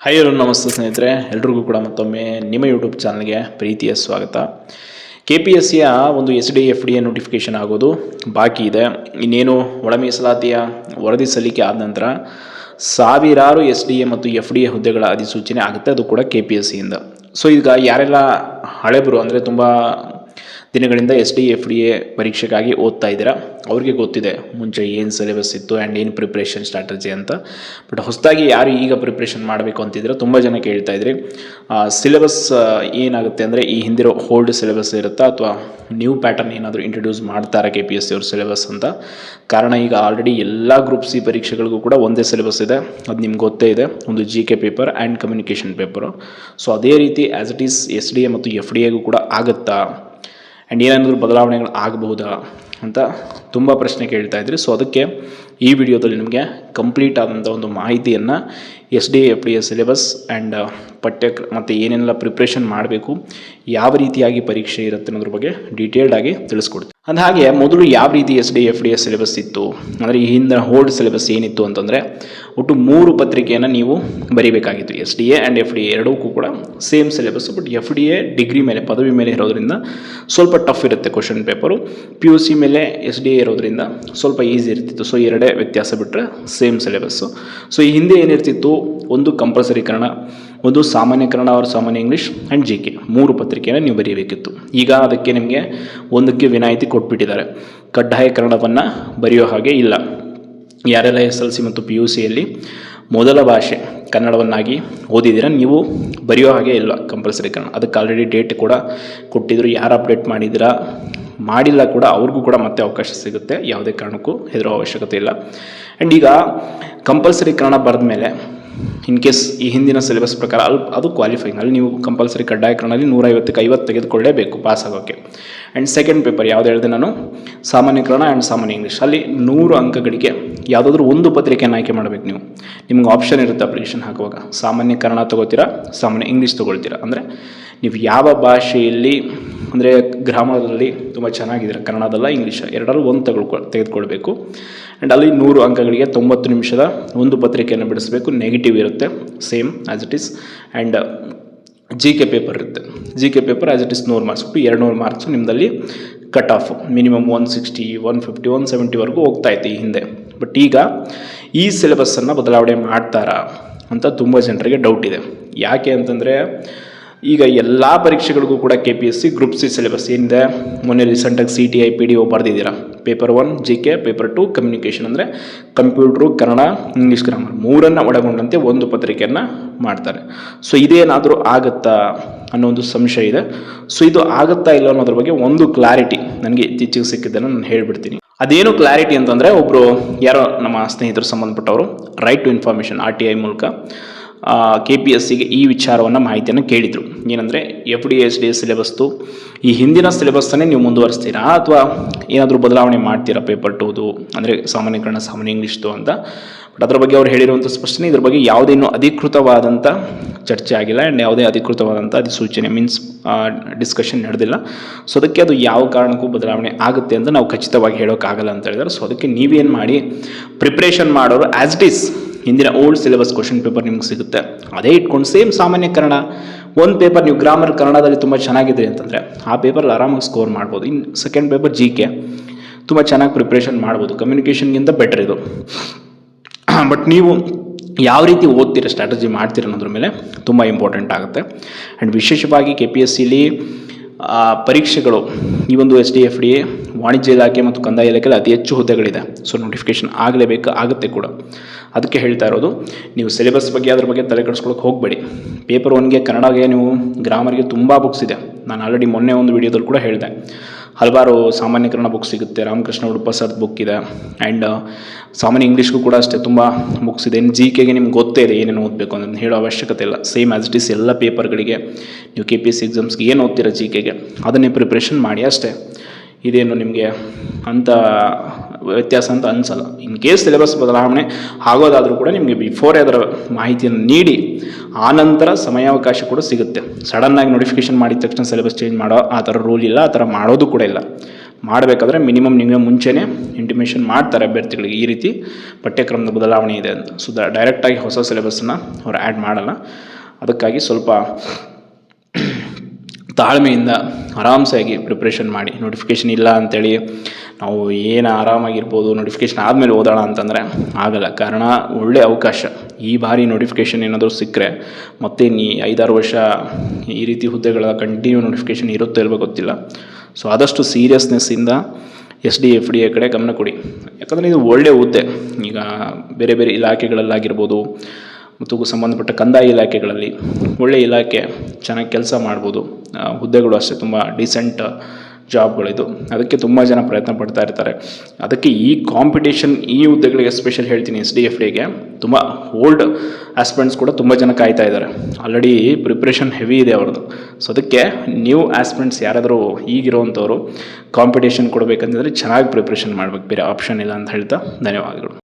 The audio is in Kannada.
ಹಾಯ್ ಎಲ್ಲರೂ ನಮಸ್ತೆ ಸ್ನೇಹಿತರೆ, ಎಲ್ರಿಗೂ ಕೂಡ ಮತ್ತೊಮ್ಮೆ ನಿಮ್ಮ ಯೂಟ್ಯೂಬ್ ಚಾನಲ್ಗೆ ಪ್ರೀತಿಯ ಸ್ವಾಗತ. KPSCಯ ಒಂದು SDA ನೋಟಿಫಿಕೇಷನ್ ಆಗೋದು ಬಾಕಿ ಇದೆ. ಇನ್ನೇನು ಒಳ ಮೀಸಲಾತಿಯ ವರದಿ ಸಲ್ಲಿಕೆ ಆದ ನಂತರ ಸಾವಿರಾರು SDA ಮತ್ತು FDA ಹುದ್ದೆಗಳ ಅಧಿಸೂಚನೆ ಆಗುತ್ತೆ, ಅದು ಕೂಡ KPSCಯಿಂದ. ಸೊ ಈಗ ಯಾರೆಲ್ಲ ಹಳೆಬರು ಅಂದರೆ ತುಂಬ ದಿನಗಳಿಂದ SDA FDA ಪರೀಕ್ಷೆಗಾಗಿ ಓದ್ತಾ ಇದ್ದೀರಾ, ಅವ್ರಿಗೆ ಗೊತ್ತಿದೆ ಮುಂಚೆ ಏನು ಸಿಲೆಬಸ್ ಇತ್ತು ಆ್ಯಂಡ್ ಏನು ಪ್ರಿಪ್ರೇಷನ್ ಸ್ಟ್ರಾಟಜಿ ಅಂತ. ಬಟ್ ಹೊಸದಾಗಿ ಯಾರು ಈಗ ಪ್ರಿಪ್ರೇಷನ್ ಮಾಡಬೇಕು ಅಂತಿದ್ರೆ ತುಂಬ ಜನ ಕೇಳ್ತಾ ಇದ್ರಿ, ಸಿಲೆಬಸ್ ಏನಾಗುತ್ತೆ ಅಂದರೆ ಈ ಹಿಂದಿರೋ ಓಲ್ಡ್ ಸಿಲೆಬಸ್ ಇರುತ್ತಾ ಅಥವಾ ನ್ಯೂ ಪ್ಯಾಟರ್ನ್ ಏನಾದರೂ ಇಂಟ್ರೊಡ್ಯೂಸ್ ಮಾಡ್ತಾರೆ KPSC ಅವ್ರ ಸಿಲೆಬಸ್ ಅಂತ. ಕಾರಣ ಈಗ ಆಲ್ರೆಡಿ ಎಲ್ಲ ಗ್ರೂಪ್ C ಪರೀಕ್ಷೆಗಳಿಗೂ ಕೂಡ ಒಂದೇ ಸಿಲೆಬಸ್ ಇದೆ, ಅದು ನಿಮ್ಗೆ ಗೊತ್ತೇ ಇದೆ, ಒಂದು GK paper and communication paper. So ಅದೇ ರೀತಿ ಆ್ಯಸ್ ಇಟ್ ಈಸ್ SDA ಮತ್ತು FDAಗೂ ಕೂಡ ಆಗುತ್ತಾ ಆ್ಯಂಡ್ ಏನಾದರೂ ಬದಲಾವಣೆಗಳು ಆಗಬಹುದಾ ಅಂತ ತುಂಬ ಪ್ರಶ್ನೆ ಕೇಳ್ತಾ ಇದ್ರಿ. ಸೊ ಅದಕ್ಕೆ ಈ ವಿಡಿಯೋದಲ್ಲಿ ನಿಮಗೆ ಕಂಪ್ಲೀಟ್ ಆದಂಥ ಒಂದು ಮಾಹಿತಿಯನ್ನು SDA FDA ಸಿಲೆಬಸ್ ಆ್ಯಂಡ್ ಮತ್ತು ಏನೆಲ್ಲ ಪ್ರಿಪ್ರೇಷನ್ ಮಾಡಬೇಕು, ಯಾವ ರೀತಿಯಾಗಿ ಪರೀಕ್ಷೆ ಇರುತ್ತೆ ಅನ್ನೋದ್ರ ಬಗ್ಗೆ ಡೀಟೇಲ್ಡ್ ಆಗಿ ತಿಳಿಸ್ಕೊಡ್ತೀನಿ. ಅಂದಹಾಗೆ ಮೊದಲು ಯಾವ ರೀತಿ SDA FDA ಸಿಲೆಬಸ್ ಇತ್ತು ಅಂದರೆ ಈ ಹಿಂದಿನ ಓಲ್ಡ್ ಸಿಲೆಬಸ್ ಏನಿತ್ತು ಅಂತಂದರೆ ಒಟ್ಟು 3 ಪತ್ರಿಕೆಯನ್ನು ನೀವು ಬರೀಬೇಕಾಗಿತ್ತು. SDA ಆ್ಯಂಡ್ FDA ಎರಡಕ್ಕೂ ಕೂಡ same syllabus. But FDA degree ಮೇಲೆ ಪದವಿ ಮೇಲೆ ಇರೋದ್ರಿಂದ ಸ್ವಲ್ಪ ಟಫ್ ಇರುತ್ತೆ ಕ್ವಶನ್ ಪೇಪರು, PUC ಮೇಲೆ SDA ಇರೋದ್ರಿಂದ ಸ್ವಲ್ಪ ಈಸಿ ಇರ್ತಿತ್ತು. ಸೊ ಎರಡೇ ವ್ಯತ್ಯಾಸ ಬಿಟ್ಟರೆ ಸೇಮ್ ಸಿಲೆಬಸ್ಸು. ಸೊ ಈ ಹಿಂದೆ ಏನಿರ್ತಿತ್ತು, ಒಂದು ಕಂಪಲ್ಸರಿ ಕನ್ನಡ, ಒಂದು ಸಾಮಾನ್ಯ ಕನ್ನಡ ಅವ್ರ ಸಾಮಾನ್ಯ ಇಂಗ್ಲೀಷ್ ಆ್ಯಂಡ್ GK 3 ಪತ್ರಿಕೆಯನ್ನು ನೀವು ಬರೀಬೇಕಿತ್ತು. ಈಗ ಅದಕ್ಕೆ ನಿಮಗೆ ಒಂದಕ್ಕೆ ವಿನಾಯಿತಿ ಕೊಟ್ಬಿಟ್ಟಿದ್ದಾರೆ, ಕಡ್ಡಾಯ ಕನ್ನಡವನ್ನು ಬರೆಯೋ ಹಾಗೆ ಇಲ್ಲ. ಯಾರೆಲ್ಲ SLC ಮತ್ತು PUCಯಲ್ಲಿ ಮೊದಲ ಭಾಷೆ ಕನ್ನಡವನ್ನಾಗಿ ಓದಿದ್ದೀರ, ನೀವು ಬರೆಯೋ ಹಾಗೆ ಇಲ್ಲ ಕಂಪಲ್ಸರಿ ಕನ್ನಡ. ಅದಕ್ಕೆ ಆಲ್ರೆಡಿ ಡೇಟ್ ಕೂಡ ಕೊಟ್ಟಿದ್ರು, ಯಾರು ಅಪ್ಡೇಟ್ ಮಾಡಿದ್ದೀರಾ ಮಾಡಿಲ್ಲ ಕೂಡ ಅವ್ರಿಗೂ ಕೂಡ ಮತ್ತೆ ಅವಕಾಶ ಸಿಗುತ್ತೆ, ಯಾವುದೇ ಕಾರಣಕ್ಕೂ ಹೆದರೋ ಅವಶ್ಯಕತೆ ಇಲ್ಲ. ಆ್ಯಂಡ್ ಈಗ ಕಂಪಲ್ಸರಿ ಕನ್ನಡ ಬರೆದ ಮೇಲೆ ಇನ್ ಕೇಸ್ ಈ ಹಿಂದಿನ ಸಿಲೆಬಸ್ ಪ್ರಕಾರ ಅದು ಕ್ವಾಲಿಫೈಯಿಂಗ್, ಅಲ್ಲಿ ನೀವು ಕಂಪಲ್ಸರಿ ಕಡ್ಡಾಯ ಕನ್ನಡದಲ್ಲಿ 150ಕ್ಕೆ 50 ತೆಗೆದುಕೊಳ್ಳೇಬೇಕು ಪಾಸ್ ಆಗೋಕ್ಕೆ. ಆ್ಯಂಡ್ ಸೆಕೆಂಡ್ ಪೇಪರ್ ಯಾವುದು ಹೇಳಿದೆ ನಾನು, ಸಾಮಾನ್ಯ ಕನ್ನಡ ಆ್ಯಂಡ್ ಸಾಮಾನ್ಯ ಇಂಗ್ಲೀಷ್, ಅಲ್ಲಿ 100 ಅಂಕಗಳಿಗೆ ಯಾವುದಾದ್ರೂ ಒಂದು ಪತ್ರಿಕೆಯನ್ನು ಆಯ್ಕೆ ಮಾಡಬೇಕು ನೀವು. ನಿಮ್ಗೆ ಆಪ್ಷನ್ ಇರುತ್ತೆ ಅಪ್ಲಿಕೇಶನ್ ಹಾಕುವಾಗ, ಸಾಮಾನ್ಯ ಕನ್ನಡ ತೊಗೋತೀರಾ, ಸಾಮಾನ್ಯ ಇಂಗ್ಲೀಷ್ ತೊಗೊಳ್ತೀರಾ. ಅಂದರೆ ನೀವು ಯಾವ ಭಾಷೆಯಲ್ಲಿ ಅಂದರೆ ಗ್ರಾಮದಲ್ಲಿ ತುಂಬ ಚೆನ್ನಾಗಿದ್ದೀರ, ಕನ್ನಡದಲ್ಲ ಇಂಗ್ಲೀಷ್ ಎರಡರಲ್ಲಿ ಒಂದು ತೆಗೆದುಕೊಳ್ಬೇಕು. ಆ್ಯಂಡ್ ಅಲ್ಲಿ 100 ಅಂಕಗಳಿಗೆ 90 ನಿಮಿಷದ ಒಂದು ಪತ್ರಿಕೆಯನ್ನು ಬಿಡಿಸಬೇಕು. ನೆಗೆಟಿವ್ ಇರುತ್ತೆ same as it is. And GK paper ಇರುತ್ತೆ, GK paper as it is 100 marks, 200 marks ನಿಮ್ಮದಲ್ಲಿ ಕಟ್ ಆಫ್ ಮಿನಿಮಮ್ 160, 150, 170ವರೆಗೂ ಹೋಗ್ತಾ ಇತ್ತು ಈ ಹಿಂದೆ. ಬಟ್ ಈಗ ಈ ಸಿಲೆಬಸ್ಸನ್ನು ಬದಲಾವಣೆ ಮಾಡ್ತಾರಾ ಅಂತ ತುಂಬ ಜನರಿಗೆ ಡೌಟ್ ಇದೆ. ಯಾಕೆ ಅಂತಂದರೆ ಈಗ ಎಲ್ಲ ಪರೀಕ್ಷೆಗಳಿಗೂ ಕೂಡ KPSC ಗ್ರೂಪ್ C ಸಿಲೆಬಸ್ ಏನಿದೆ, ಮೊನ್ನೆ ರೀಸೆಂಟಾಗಿ CTI PDO ಬರೆದಿದ್ದೀರಾ. ಪೇಪರ್ 1 GK, ಪೇಪರ್ 2 ಕಮ್ಯುನಿಕೇಷನ್ ಅಂದರೆ ಕಂಪ್ಯೂಟ್ರು, ಕನ್ನಡ, ಇಂಗ್ಲೀಷ್ ಗ್ರಾಮರ್ 3 ಒಳಗೊಂಡಂತೆ ಒಂದು ಪತ್ರಿಕೆಯನ್ನು ಮಾಡ್ತಾರೆ. ಸೊ ಇದೇನಾದರೂ ಆಗುತ್ತಾ ಅನ್ನೋ ಒಂದು ಸಂಶಯ ಇದೆ. ಸೊ ಇದು ಆಗುತ್ತಾ ಇಲ್ಲ ಅನ್ನೋದ್ರ ಬಗ್ಗೆ ಒಂದು ಕ್ಲಾರಿಟಿ ನನಗೆ ಇತ್ತೀಚೆಗೆ ಸಿಕ್ಕಿದ್ದನ್ನು ನಾನು ಹೇಳ್ಬಿಡ್ತೀನಿ. ಅದೇನು ಕ್ಲಾರಿಟಿ ಅಂತಂದರೆ, ಒಬ್ಬರು ಯಾರೋ ನಮ್ಮ ಸ್ನೇಹಿತರು ಸಂಬಂಧಪಟ್ಟವರು ರೈಟ್ ಟು ಇನ್ಫಾರ್ಮೇಷನ್ RTI ಮೂಲಕ KPSCಗೆ ಈ ವಿಚಾರವನ್ನು ಮಾಹಿತಿಯನ್ನು ಕೇಳಿದರು. ಏನಂದರೆ FDA SDA ಸಿಲೆಬಸ್ದು ಈ ಹಿಂದಿನ ಸಿಲೆಬಸ್ಸನ್ನೇ ನೀವು ಮುಂದುವರಿಸ್ತೀರಾ ಅಥವಾ ಏನಾದರೂ ಬದಲಾವಣೆ ಮಾಡ್ತೀರಾ ಪೇಪರ್ 2ದು ಅಂದರೆ ಸಾಮಾನ್ಯ ಕನ್ನಡ ಸಾಮಾನ್ಯ ಇಂಗ್ಲೀಷ್ದು ಅಂತ. ಬಟ್ ಅದರ ಬಗ್ಗೆ ಅವ್ರು ಹೇಳಿರುವಂಥ ಸ್ಪಷ್ಟನೆ, ಇದ್ರ ಬಗ್ಗೆ ಯಾವುದೇನೂ ಅಧಿಕೃತವಾದಂಥ ಚರ್ಚೆ ಆಗಿಲ್ಲ ಆ್ಯಂಡ್ ಯಾವುದೇ ಅಧಿಕೃತವಾದಂಥ ಅಧಿಸೂಚನೆ ಮೀನ್ಸ್ ಡಿಸ್ಕಷನ್ ನಡೆದಿಲ್ಲ. ಸೊ ಅದಕ್ಕೆ ಅದು ಯಾವ ಕಾರಣಕ್ಕೂ ಬದಲಾವಣೆ ಆಗುತ್ತೆ ಅಂತ ನಾವು ಖಚಿತವಾಗಿ ಹೇಳೋಕ್ಕಾಗಲ್ಲ ಅಂತ ಹೇಳಿದ್ದಾರೆ. ಸೊ ಅದಕ್ಕೆ ನೀವೇನು ಮಾಡಿ, ಪ್ರಿಪ್ರೇಷನ್ ಮಾಡೋರು ಆ್ಯಸ್ ಇಟ್ ಈಸ್ ಹಿಂದಿನ ಓಲ್ಡ್ ಸಿಲೆಬಸ್ ಕ್ವಶನ್ ಪೇಪರ್ ನಿಮ್ಗೆ ಸಿಗುತ್ತೆ, ಅದೇ ಇಟ್ಕೊಂಡು ಸೇಮ್ ಸಾಮಾನ್ಯ ಕನ್ನಡ ಒಂದು ಪೇಪರ್ ನೀವು ಗ್ರಾಮರ್ ಕನ್ನಡದಲ್ಲಿ ತುಂಬ ಚೆನ್ನಾಗಿದೆ ಅಂತಂದರೆ ಆ ಪೇಪರಲ್ಲಿ ಆರಾಮಾಗಿ ಸ್ಕೋರ್ ಮಾಡ್ಬೋದು. ಇನ್ನು ಸೆಕೆಂಡ್ ಪೇಪರ್ GK ತುಂಬ ಚೆನ್ನಾಗಿ ಪ್ರಿಪ್ರೇಷನ್ ಮಾಡ್ಬೋದು, ಕಮ್ಯುನಿಕೇಷನ್ಗಿಂತ ಬೆಟರ್ ಇದು. ಬಟ್ ನೀವು ಯಾವ ರೀತಿ ಓದ್ತೀರ, ಸ್ಟ್ರಾಟಜಿ ಮಾಡ್ತೀರ ಅನ್ನೋದ್ರ ಮೇಲೆ ತುಂಬ ಇಂಪಾರ್ಟೆಂಟ್ ಆಗುತ್ತೆ. ಆ್ಯಂಡ್ ವಿಶೇಷವಾಗಿ KPSCಲಿ ಪರೀಕ್ಷೆಗಳು ಈ ಒಂದು SDA FDA ವಾಣಿಜ್ಯ ಇಲಾಖೆ ಮತ್ತು ಕಂದಾಯ ಇಲಾಖೆಯಲ್ಲಿ ಅತಿ ಹೆಚ್ಚು ಹುದ್ದೆಗಳಿದೆ. ಸೊ ನೋಟಿಫಿಕೇಷನ್ ಆಗಲೇಬೇಕು, ಆಗುತ್ತೆ ಕೂಡ. ಅದಕ್ಕೆ ಹೇಳ್ತಾ ಇರೋದು, ನೀವು ಸಿಲೆಬಸ್ ಬಗ್ಗೆ ಅದ್ರ ಬಗ್ಗೆ ತಲೆ ಕೆಡಿಸ್ಕೊಳ್ಳೋಕೆ ಹೋಗಬೇಡಿ. ಪೇಪರ್ 1ಗೆ ಕನ್ನಡಗೆ ನೀವು ಗ್ರಾಮರ್ಗೆ ತುಂಬ ಬುಕ್ಸ್ ಇದೆ. ನಾನು ಆಲ್ರೆಡಿ ಮೊನ್ನೆ ಒಂದು ವಿಡಿಯೋದಲ್ಲಿ ಕೂಡ ಹೇಳಿದೆ, ಹಲವಾರು ಸಾಮಾನ್ಯ ಕನ್ನಡ ಬುಕ್ ಸಿಗುತ್ತೆ, ರಾಮಕೃಷ್ಣ ಉಡುಪ ಸರ್ದು ಬುಕ್ ಇದೆ. ಆ್ಯಂಡ್ ಸಾಮಾನ್ಯ ಇಂಗ್ಲೀಷ್ಗೂ ಕೂಡ ಅಷ್ಟೇ ತುಂಬ ಬುಕ್ಸ್ ಇದೆ. ಇನ್ನು GKಗೆ ನಿಮ್ಗೆ ಗೊತ್ತೇ ಇದೆ ಏನೇನು ಓದಬೇಕು ಅಂತ ಹೇಳೋ ಅವಶ್ಯಕತೆ ಇಲ್ಲ. ಸೇಮ್ ಆ್ಯಸ್ ಇಟ್ ಈಸ್ ಎಲ್ಲ ಪೇಪರ್ಗಳಿಗೆ ನೀವು KPSC ಎಕ್ಸಾಮ್ಸ್ಗೆ ಏನು ಓದ್ತೀರ GKಗೆ ಅದನ್ನೇ ಪ್ರಿಪ್ರೇಷನ್ ಮಾಡಿ ಅಷ್ಟೇ. ಇದೇನು ನಿಮಗೆ ಅಂಥ ವ್ಯತ್ಯಾಸ ಅಂತ ಅನಿಸಲ್ಲ. ಇನ್ ಕೇಸ್ ಸಿಲೆಬಸ್ ಬದಲಾವಣೆ ಆಗೋದಾದರೂ ಕೂಡ ನಿಮಗೆ ಬಿಫೋರ್ ಅದರ ಮಾಹಿತಿಯನ್ನು ನೀಡಿ ಆನಂತರ ಸಮಯಾವಕಾಶ ಕೂಡ ಸಿಗುತ್ತೆ. ಸಡನ್ನಾಗಿ ನೋಟಿಫಿಕೇಷನ್ ಮಾಡಿದ ತಕ್ಷಣ ಸಿಲೆಬಸ್ ಚೇಂಜ್ ಮಾಡೋ ಆ ಥರ ರೂಲ್ ಇಲ್ಲ, ಆ ಥರ ಮಾಡೋದು ಕೂಡ ಇಲ್ಲ. ಮಾಡಬೇಕಾದ್ರೆ ಮಿನಿಮಮ್ ನಿಮಗೆ ಮುಂಚೆನೇ ಇಂಟಿಮೇಷನ್ ಮಾಡ್ತಾರೆ ಅಭ್ಯರ್ಥಿಗಳಿಗೆ ಈ ರೀತಿ ಪಠ್ಯಕ್ರಮದ ಬದಲಾವಣೆ ಇದೆ ಅಂತ. ಸೊ ಡೈರೆಕ್ಟಾಗಿ ಹೊಸ ಸಿಲೆಬಸ್ಸನ್ನು ಅವ್ರು ಆ್ಯಡ್ ಮಾಡಲ್ಲ. ಅದಕ್ಕಾಗಿ ಸ್ವಲ್ಪ ತಾಳ್ಮೆಯಿಂದ ಆರಾಮ್ಸಾಗಿ ಪ್ರಿಪ್ರೇಷನ್ ಮಾಡಿ. ನೋಟಿಫಿಕೇಷನ್ ಇಲ್ಲ ಅಂಥೇಳಿ ನಾವು ಏನು ಆರಾಮಾಗಿರ್ಬೋದು, ನೋಟಿಫಿಕೇಷನ್ ಆದಮೇಲೆ ಓದೋಣ ಅಂತಂದರೆ ಆಗಲ್ಲ. ಕಾರಣ ಒಳ್ಳೆಯ ಅವಕಾಶ. ಈ ಬಾರಿ ನೋಟಿಫಿಕೇಷನ್ ಏನಾದರೂ ಸಿಕ್ಕರೆ ಮತ್ತೆ 5-6 ವರ್ಷ ಈ ರೀತಿ ಹುದ್ದೆಗಳ ಕಂಟಿನ್ಯೂ ನೋಟಿಫಿಕೇಷನ್ ಇರುತ್ತೋ ಇಲ್ವೋ ಗೊತ್ತಿಲ್ಲ. ಸೊ ಆದಷ್ಟು ಸೀರಿಯಸ್ನೆಸ್ಸಿಂದ SDFDA ಕಡೆ ಗಮನ ಕೊಡಿ. ಯಾಕಂದರೆ ಇದು ಒಳ್ಳೆಯ ಹುದ್ದೆ. ಈಗ ಬೇರೆ ಬೇರೆ ಇಲಾಖೆಗಳಲ್ಲಾಗಿರ್ಬೋದು ಮತ್ತು ಸಂಬಂಧಪಟ್ಟ ಕಂದಾಯ ಇಲಾಖೆಗಳಲ್ಲಿ ಒಳ್ಳೆಯ ಇಲಾಖೆ, ಚೆನ್ನಾಗಿ ಕೆಲಸ ಮಾಡ್ಬೋದು. ಹುದ್ದೆಗಳು ಅಷ್ಟೇ ತುಂಬ ಡೀಸೆಂಟ್ ಜಾಬ್ಗಳಿದು. ಅದಕ್ಕೆ ತುಂಬ ಜನ ಪ್ರಯತ್ನ ಪಡ್ತಾ ಇರ್ತಾರೆ. ಅದಕ್ಕೆ ಈ ಕಾಂಪಿಟೇಷನ್ ಈ ಹುದ್ದೆಗಳಿಗೆ ಎಸ್ಪೆಷಲಿ ಹೇಳ್ತೀನಿ, SDFDAಗೆ ತುಂಬ ಓಲ್ಡ್ ಆಸ್ಪಿರೆಂಟ್ಸ್ ಕೂಡ ತುಂಬ ಜನ ಕಾಯ್ತಾ ಇದ್ದಾರೆ. ಆಲ್ರೆಡಿ ಪ್ರಿಪ್ರೇಷನ್ ಹೆವಿ ಇದೆ ಅವ್ರದ್ದು. ಸೊ ಅದಕ್ಕೆ ನ್ಯೂ ಆಸ್ಪಿರೆಂಟ್ಸ್ ಯಾರಾದರೂ ಈಗಿರೋವಂಥವ್ರು ಕಾಂಪಿಟೇಷನ್ ಕೊಡಬೇಕಂತಂದರೆ ಚೆನ್ನಾಗಿ ಪ್ರಿಪ್ರೇಷನ್ ಮಾಡಬೇಕು, ಬೇರೆ ಆಪ್ಷನ್ ಇಲ್ಲ ಅಂತ ಹೇಳ್ತಾ ಧನ್ಯವಾದಗಳು.